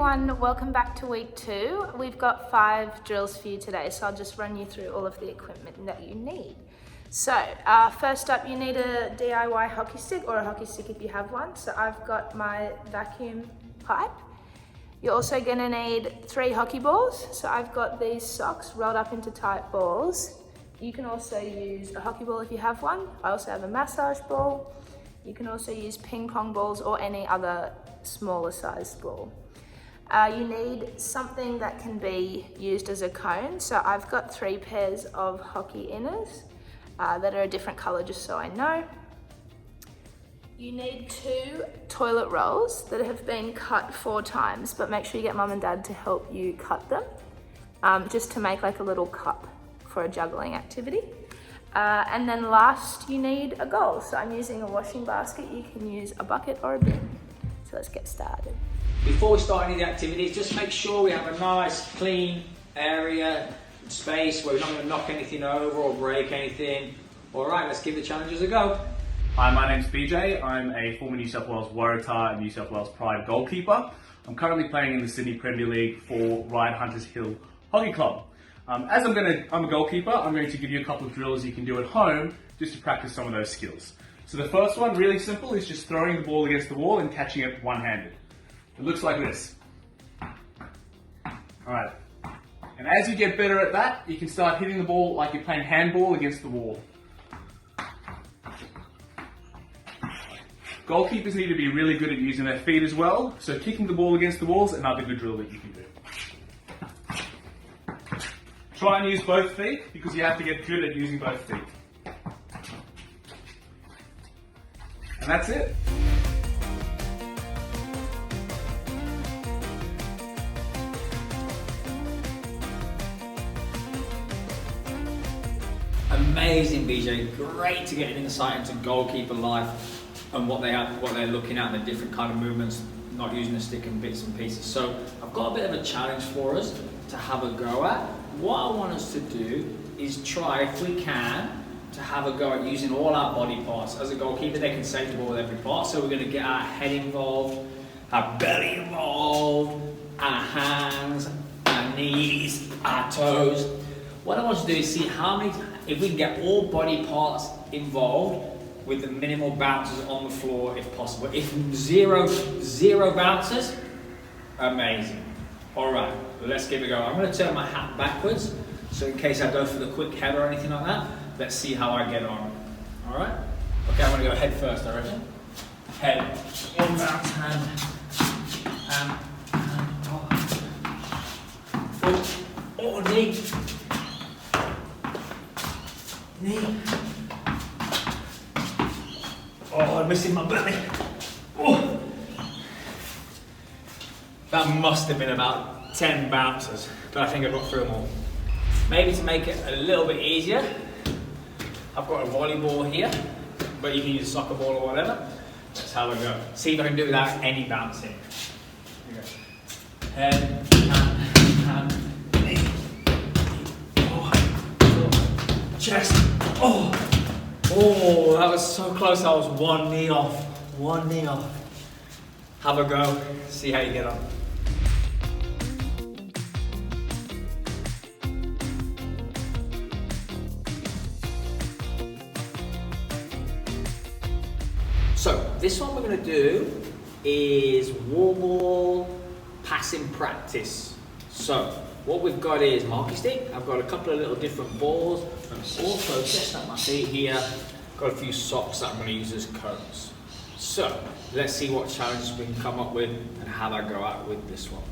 everyone, welcome back to week 2. We've got 5 drills for you today, so I'll just run you through all of the equipment that you need. So first up, you need a DIY hockey stick or a hockey stick if you have one. So I've got my vacuum pipe. You're also gonna need 3 hockey balls. So I've got these socks rolled up into tight balls. You can also use a hockey ball if you have one. I also have a massage ball. You can also use ping pong balls or any other smaller sized ball. You need something that can be used as a cone. So I've got 3 pairs of hockey inners that are a different color, just so I know. You need 2 toilet rolls that have been cut 4 times, but make sure you get mum and dad to help you cut them, just to make like a little cup for a juggling activity. And then last, you need a goal. So I'm using a washing basket. You can use a bucket or a bin. So let's get started. Before we start any of the activities, just make sure we have a nice clean area, space where we're not going to knock anything over or break anything. Alright, let's give the challenges a go. Hi, my name's BJ. I'm a former New South Wales Waratah and New South Wales Pride goalkeeper. I'm currently playing in the Sydney Premier League for Ryan Hunters Hill Hockey Club. I'm a goalkeeper, I'm going to give you a couple of drills you can do at home just to practice some of those skills. So the first one, really simple, is just throwing the ball against the wall and catching it one-handed. It looks like this. Alright. And as you get better at that, you can start hitting the ball like you're playing handball against the wall. Goalkeepers need to be really good at using their feet as well, so kicking the ball against the wall is another good drill that you can do. Try and use both feet because you have to get good at using both feet. And that's it. Amazing, BJ. Great to get an insight into goalkeeper life and what they're looking at, and the different kind of movements, not using a stick and bits and pieces. So I've got a bit of a challenge for us to have a go at. What I want us to do is try, if we can, to have a go at using all our body parts. As a goalkeeper, they can save the ball with every part, so we're going to get our head involved, our belly involved, our hands, our knees, our toes. What I want to do is see if we can get all body parts involved with the minimal bounces on the floor if possible. If zero bounces, amazing. Alright, let's give it a go. I'm going to turn my hat backwards, so in case I go for the quick head or anything like that, let's see how I get on. Alright? Okay, I'm going to go head first, I reckon. Head, one bounce, hand, oh, knee. Knee. Oh, I'm missing my belly. Oh. That must have been about 10 bounces, but I think I got through them all. Maybe to make it a little bit easier, I've got a volleyball here, but you can use a soccer ball or whatever. Let's have a go. See if I can do it without any bouncing. Here we go. Head, hand, knee. Oh, chest. Oh, that was so close. I was one knee off. Have a go. See how you get on. So this one we're going to do is wall ball passing practice. So what we've got is my hockey stick. I've got a couple of little different balls. I'm also just at my feet here. Got a few socks that I'm going to use as cones. So let's see what challenges we can come up with and how I go out with this one.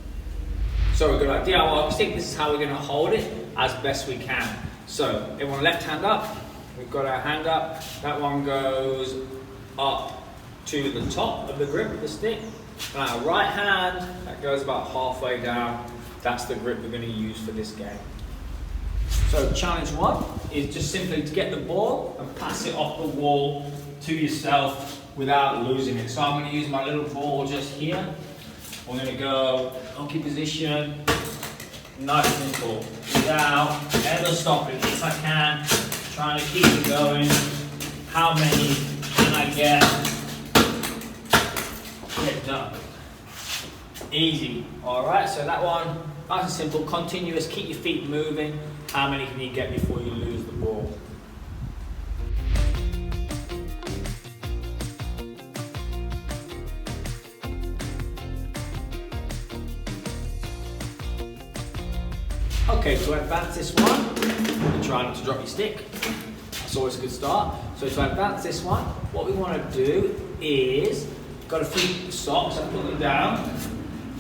So we've got our DIY hockey stick. This is how we're going to hold it as best we can. So everyone left hand up. We've got our hand up. That one goes up to the top of the grip of the stick. And our right hand, that goes about halfway down. That's the grip we're going to use for this game. So challenge 1 is just simply to get the ball and pass it off the wall to yourself without losing it. So I'm going to use my little ball just here. We're going to go hockey position, nice and simple, without ever stopping. If I can, trying to keep it going. How many can I get done? Easy. All right, so that one, nice and simple, continuous, keep your feet moving. How many can you get before you lose the ball? Okay, to advance this one, try not to drop your stick. That's always a good start. So to advance this one, what we want to do is, got a few socks, I put them down,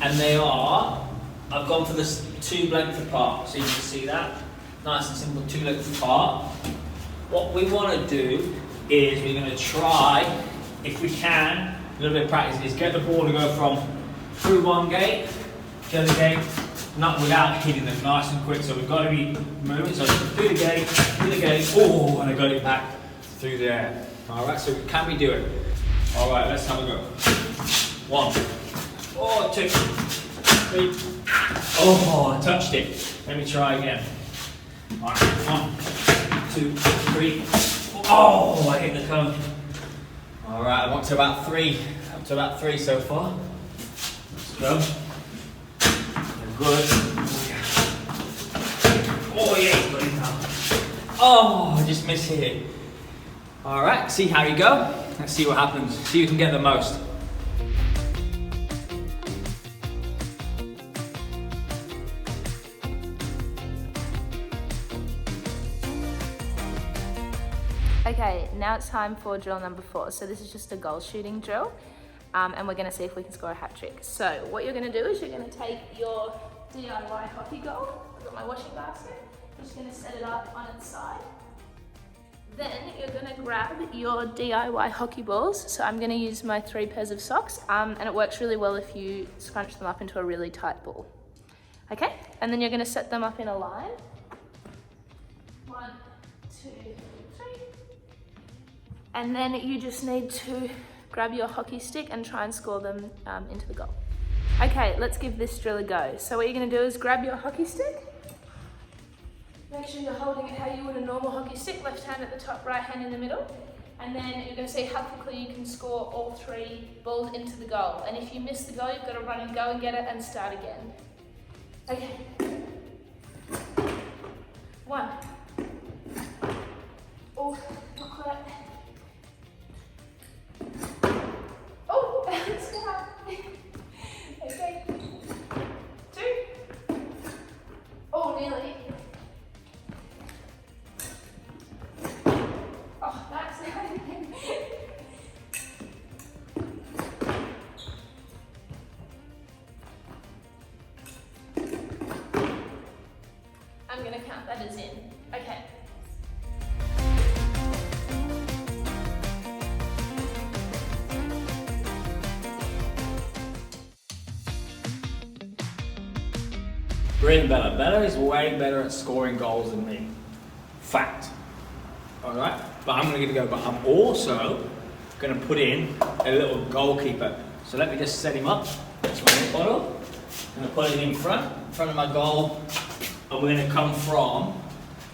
and they are, I've gone for this 2 lengths apart, so you can see that. Nice and simple, 2 lengths apart. What we want to do is we're going to try, if we can, a little bit of practice, is get the ball to go from through one gate to the other gate, not without hitting them, nice and quick. So we've got to be moving, so through the gate, oh, and I got it back through there. All right, so can we do it? All right, let's have a go. 1, 2, 3. Oh, I touched it. Let me try again. All right, 1, 2, 3. Oh, I hit the cone. All right, I want to about 3. Up to about 3 so far. Let's go. Good. Oh yeah, he's got it now. Oh, I just missed it. All right, see how you go. Let's see what happens. See who can get the most. Okay, now it's time for drill number 4. So this is just a goal shooting drill. And we're gonna see if we can score a hat trick. So what you're gonna do is you're gonna take your DIY hockey goal. I've got my washing basket. I'm just gonna set it up on its side. Then you're gonna grab your DIY hockey balls. So I'm gonna use my 3 pairs of socks, and it works really well if you scrunch them up into a really tight ball. Okay, and then you're gonna set them up in a line. 1, 2, 3. And then you just need to grab your hockey stick and try and score them into the goal. Okay, let's give this drill a go. So what you're gonna do is grab your hockey stick. Make sure you're holding it how you would a normal hockey stick, left hand at the top, right hand in the middle. And then you're gonna see how quickly you can score all 3 balls into the goal. And if you miss the goal, you've gotta run and go and get it and start again. Okay. 1. Oh, not quite. Oh, it's gone. Okay. 2. Oh, nearly. Oh, that's I'm gonna count that as in. Okay. Brilliant, Bella. Bella is way better at scoring goals than me. Fact. All right, but I'm gonna give it a go. But I'm also gonna put in a little goalkeeper. So let me just set him up. That's my bottle. I'm gonna put it in front of my goal, and we're gonna come from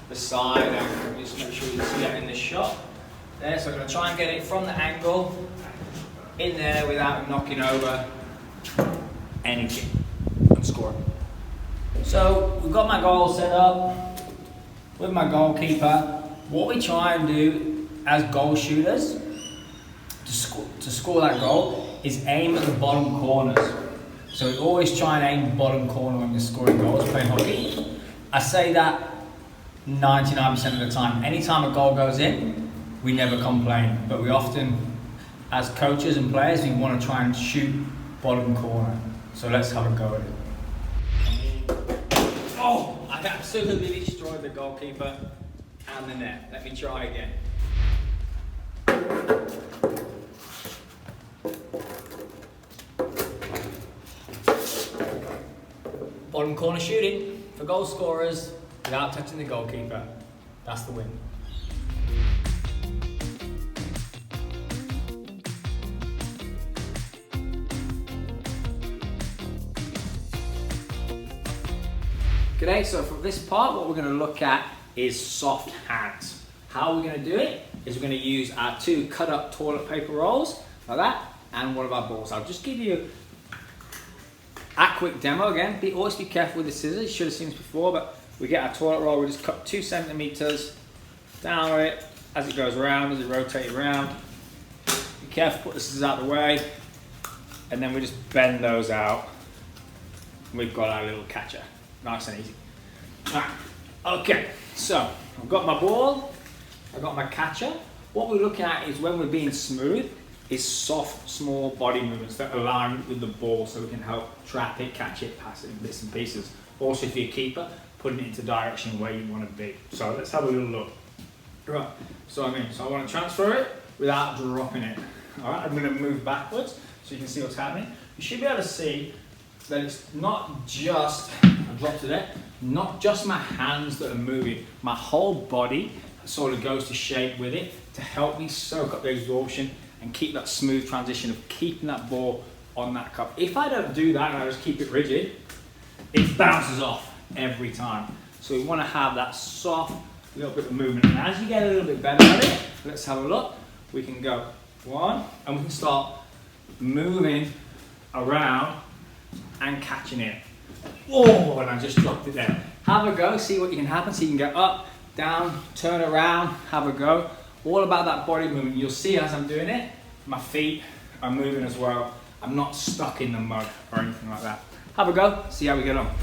the side. And just make sure you see that in this shot. There. So I'm gonna try and get it from the angle in there without knocking over anything and score. So we've got my goal set up with my goalkeeper. What we try and do as goal shooters to score that goal is aim at the bottom corners. So we always try and aim the bottom corner when we're scoring goals playing hockey. I say that 99% of the time. Anytime a goal goes in, we never complain. But we often, as coaches and players, we want to try and shoot bottom corner. So let's have a go at it. Oh, I absolutely destroyed the goalkeeper and the net. Let me try again. Bottom corner shooting for goal scorers without touching the goalkeeper. That's the win. Okay, so for this part, what we're going to look at is soft hands. How we're going to do it is we're going to use our 2 cut up toilet paper rolls, like that, and one of our balls. I'll just give you A quick demo again, always be careful with the scissors, you should have seen this before, but we get our toilet roll, we just cut 2 centimeters down with it as it goes around, as it rotates around. Be careful, put the scissors out of the way, and then we just bend those out. We've got our little catcher, nice and easy. Right. Okay, so I've got my ball, I've got my catcher. What we're looking at is when we're being smooth, is soft, small body movements that align with the ball so we can help trap it, catch it, pass it in bits and pieces. Also, if you're a keeper, putting it into direction where you want to be. So let's have a little look. Right, so I want to transfer it without dropping it. All right, I'm going to move backwards so you can see what's happening. You should be able to see that it's not just, I dropped it there, not just my hands that are moving, my whole body sort of goes to shape with it to help me soak up the absorption and keep that smooth transition of keeping that ball on that cup. If I don't do that and I just keep it rigid, it bounces off every time. So we want to have that soft little bit of movement. And as you get a little bit better at it, let's have a look. We can go 1, and we can start moving around and catching it. Oh, and I just dropped it there. Have a go, see what you can happen. So you can go up, down, turn around, have a go. All about that body movement. You'll see as I'm doing it, my feet are moving as well. I'm not stuck in the mud or anything like that. Have a go, see how we get on.